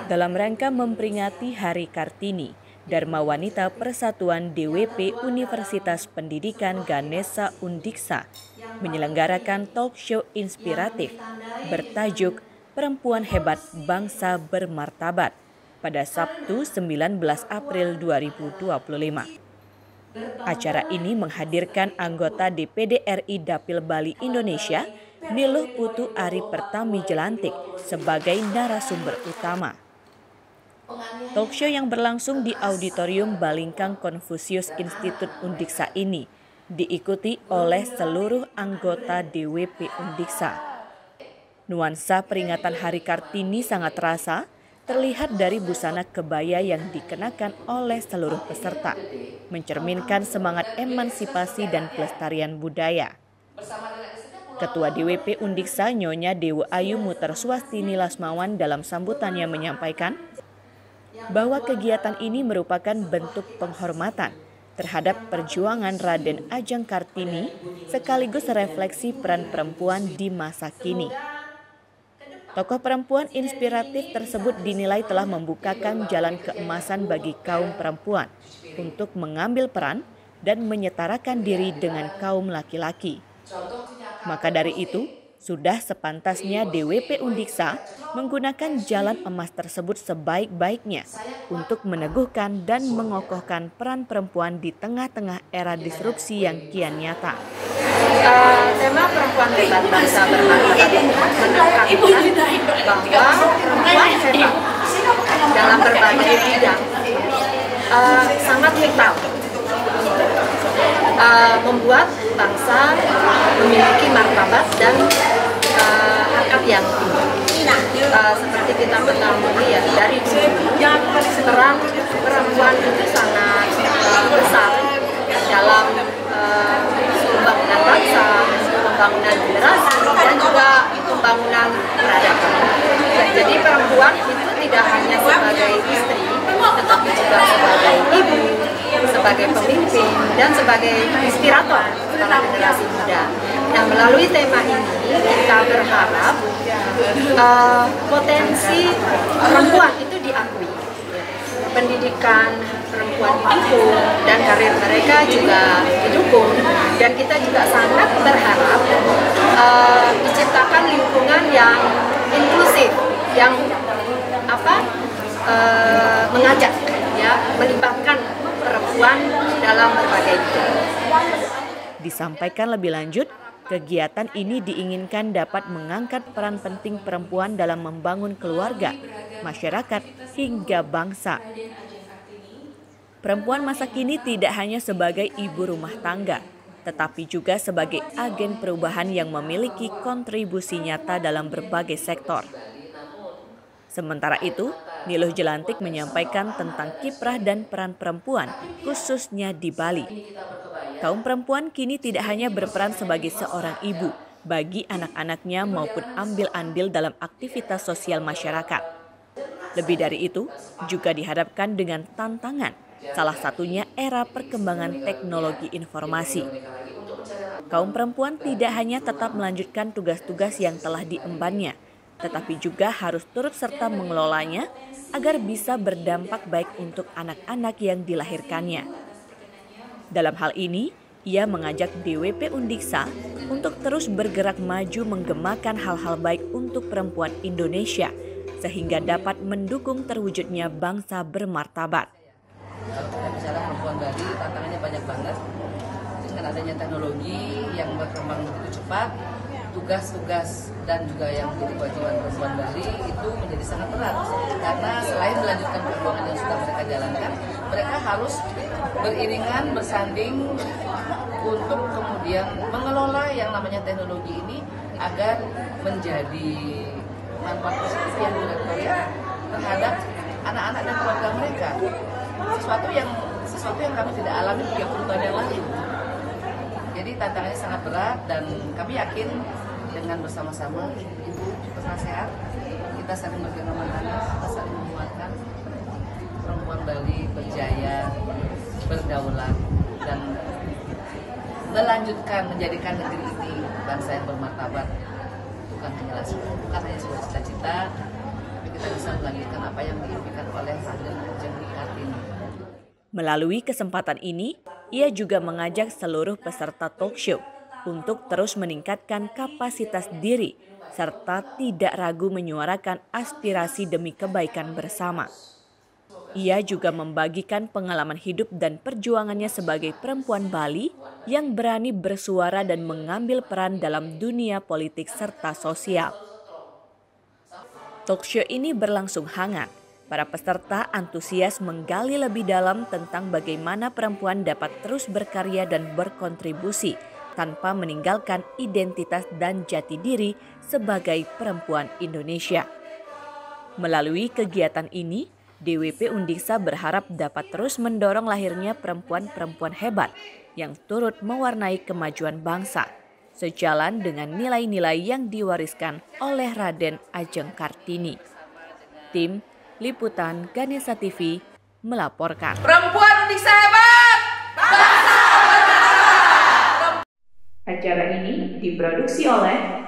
Dalam rangka memperingati Hari Kartini, Dharma Wanita Persatuan DWP Universitas Pendidikan Ganesha Undiksa menyelenggarakan talk show inspiratif bertajuk Perempuan Hebat Bangsa Bermartabat pada Sabtu 19 April 2025. Acara ini menghadirkan anggota DPD RI Dapil Bali Indonesia, Niluh Putu Ari Pertami Jelantik sebagai narasumber utama. Talk show yang berlangsung di Auditorium Balingkang Confucius Institute Undiksa ini diikuti oleh seluruh anggota DWP Undiksa. Nuansa peringatan Hari Kartini sangat terasa, terlihat dari busana kebaya yang dikenakan oleh seluruh peserta, mencerminkan semangat emansipasi dan pelestarian budaya. Ketua DWP Undiksa Nyonya Dewa Ayu Muter Swastini Lasmawan dalam sambutannya menyampaikan bahwa kegiatan ini merupakan bentuk penghormatan terhadap perjuangan Raden Ajeng Kartini sekaligus refleksi peran perempuan di masa kini. Tokoh perempuan inspiratif tersebut dinilai telah membukakan jalan keemasan bagi kaum perempuan untuk mengambil peran dan menyetarakan diri dengan kaum laki-laki. Maka dari itu, sudah sepantasnya DWP Undiksa menggunakan jalan emas tersebut sebaik-baiknya untuk meneguhkan dan mengokohkan peran perempuan di tengah-tengah era disrupsi yang kian nyata. Tema perempuan hebat bangsa bermartabat menekankan bahwa perempuan hebat dalam berbagai bidang sangat vital, membuat bangsa memiliki martabat dan harkat yang tinggi. Seperti kita ketahui ya, dari peran perempuan itu sangat besar dalam pembangunan bangsa, pembangunan generasi, dan juga pembangunan peradaban. Jadi perempuan itu tidak hanya sebagai istri, tetapi juga sebagai ibu, sebagai pemimpin, dan sebagai inspirator para generasi muda. Nah, melalui tema ini kita berharap potensi perempuan itu diakui. Pendidikan perempuan didukung dan karir mereka juga didukung, dan kita juga sangat berharap diciptakan lingkungan yang inklusif, yang mengajak, ya, melibatkan perempuan dalam berbagai bidang. Disampaikan lebih lanjut, kegiatan ini diinginkan dapat mengangkat peran penting perempuan dalam membangun keluarga, masyarakat, hingga bangsa. Perempuan masa kini tidak hanya sebagai ibu rumah tangga, tetapi juga sebagai agen perubahan yang memiliki kontribusi nyata dalam berbagai sektor. Sementara itu, Niluh Jelantik menyampaikan tentang kiprah dan peran perempuan, khususnya di Bali. Kaum perempuan kini tidak hanya berperan sebagai seorang ibu bagi anak-anaknya maupun ambil andil dalam aktivitas sosial masyarakat. Lebih dari itu, juga dihadapkan dengan tantangan, salah satunya era perkembangan teknologi informasi. Kaum perempuan tidak hanya tetap melanjutkan tugas-tugas yang telah diembannya, tetapi juga harus turut serta mengelolanya agar bisa berdampak baik untuk anak-anak yang dilahirkannya. Dalam hal ini, ia mengajak DWP Undiksa untuk terus bergerak maju menggemakan hal-hal baik untuk perempuan Indonesia, sehingga dapat mendukung terwujudnya bangsa bermartabat. Kalau kita bicara perempuan Bali, tantangannya banyak banget. Dengan adanya teknologi yang berkembang begitu cepat, tugas-tugas dan juga yang menjadi kewajiban perempuan Bali itu menjadi sangat berat. Karena selain melanjutkan perjuangan yang sudah mereka jalankan, mereka harus beriringan, bersanding untuk kemudian mengelola yang namanya teknologi ini agar menjadi manfaat positif yang direkturnya terhadap anak-anak dan keluarga mereka. Sesuatu yang kami tidak alami 30 tahun yang lalu. Jadi tantangannya sangat berat, dan kami yakin dengan bersama-sama Ibu Penasehat kita saling bergandeng tangan, kita saling menguatkan perempuan Bali berjaya, berdaulat, dan melanjutkan menjadikan negeri ini bangsa yang bermartabat. Bukan hanya sebuah cita-cita, tapi kita bisa melanjutkan apa yang diimpikan oleh Raden Ajeng Kartini. Melalui kesempatan ini, ia juga mengajak seluruh peserta talk show untuk terus meningkatkan kapasitas diri serta tidak ragu menyuarakan aspirasi demi kebaikan bersama. Ia juga membagikan pengalaman hidup dan perjuangannya sebagai perempuan Bali yang berani bersuara dan mengambil peran dalam dunia politik serta sosial. Talk show ini berlangsung hangat. Para peserta antusias menggali lebih dalam tentang bagaimana perempuan dapat terus berkarya dan berkontribusi tanpa meninggalkan identitas dan jati diri sebagai perempuan Indonesia. Melalui kegiatan ini, DWP Undiksa berharap dapat terus mendorong lahirnya perempuan-perempuan hebat yang turut mewarnai kemajuan bangsa, sejalan dengan nilai-nilai yang diwariskan oleh Raden Ajeng Kartini. Tim Liputan Ganesha TV melaporkan. Perempuan Undiksa hebat! Bangsa bertahan! Acara ini diproduksi oleh